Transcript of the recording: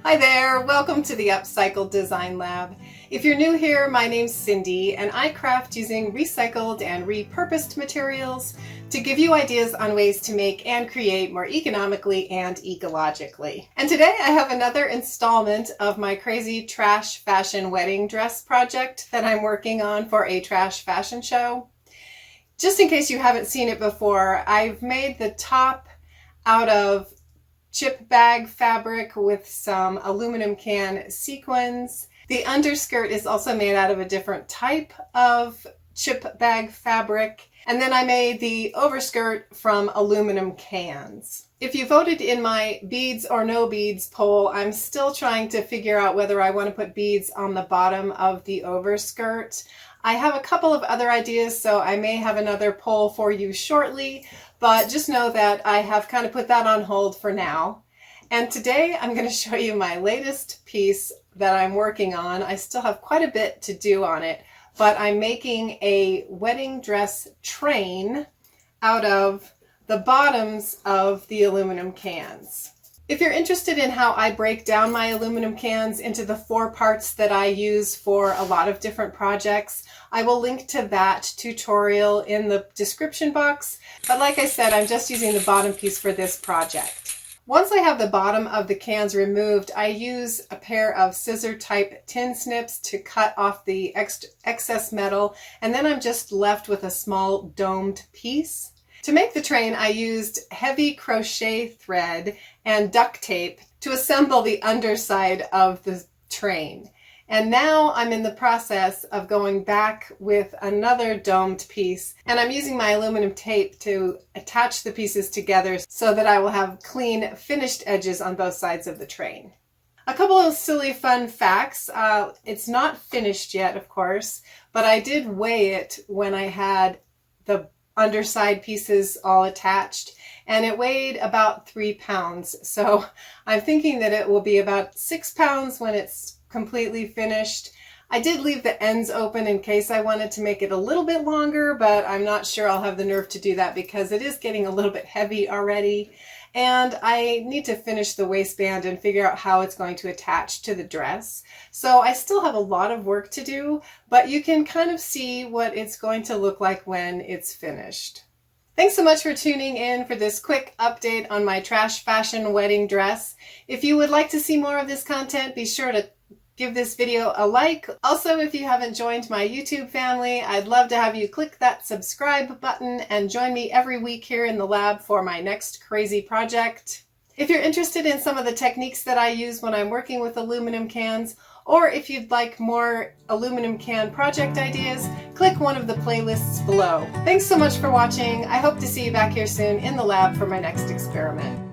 Hi there, welcome to the Upcycle Design Lab. If you're new here, my name's Cindy and I craft using recycled and repurposed materials to give you ideas on ways to make and create more economically and ecologically. And today I have another installment of my crazy trash fashion wedding dress project that I'm working on for a trash fashion show. Just in case you haven't seen it before, I've made the top out of chip bag fabric with some aluminum can sequins. The underskirt is also made out of a different type of chip bag fabric. And then I made the overskirt from aluminum cans. If you voted in my beads or no beads poll, I'm still trying to figure out whether I want to put beads on the bottom of the overskirt. I have a couple of other ideas, so I may have another poll for you shortly, but just know that I have kind of put that on hold for now. And today I'm going to show you my latest piece that I'm working on. I still have quite a bit to do on it, but I'm making a wedding dress train out of the bottoms of the aluminum cans. If you're interested in how I break down my aluminum cans into the 4 parts that I use for a lot of different projects, I will link to that tutorial in the description box. But like I said, I'm just using the bottom piece for this project. Once I have the bottom of the cans removed, I use a pair of scissor type tin snips to cut off the excess metal, and then I'm just left with a small domed piece. To make the train, I used heavy crochet thread and duct tape to assemble the underside of the train. And now I'm in the process of going back with another domed piece, and I'm using my aluminum tape to attach the pieces together so that I will have clean finished edges on both sides of the train. A couple of silly fun facts. It's not finished yet, of course, but I did weigh it when I had the underside pieces all attached, and it weighed about 3 pounds. So I'm thinking that it will be about 6 pounds when it's completely finished. I did leave the ends open in case I wanted to make it a little bit longer, but I'm not sure I'll have the nerve to do that because it is getting a little bit heavy already. And I need to finish the waistband and figure out how it's going to attach to the dress. So I still have a lot of work to do, but you can kind of see what it's going to look like when it's finished. Thanks so much for tuning in for this quick update on my trash fashion wedding dress. If you would like to see more of this content, be sure to give this video a like. Also, if you haven't joined my YouTube family, I'd love to have you click that subscribe button and join me every week here in the lab for my next crazy project. If you're interested in some of the techniques that I use when I'm working with aluminum cans, or if you'd like more aluminum can project ideas, click one of the playlists below. Thanks so much for watching. I hope to see you back here soon in the lab for my next experiment.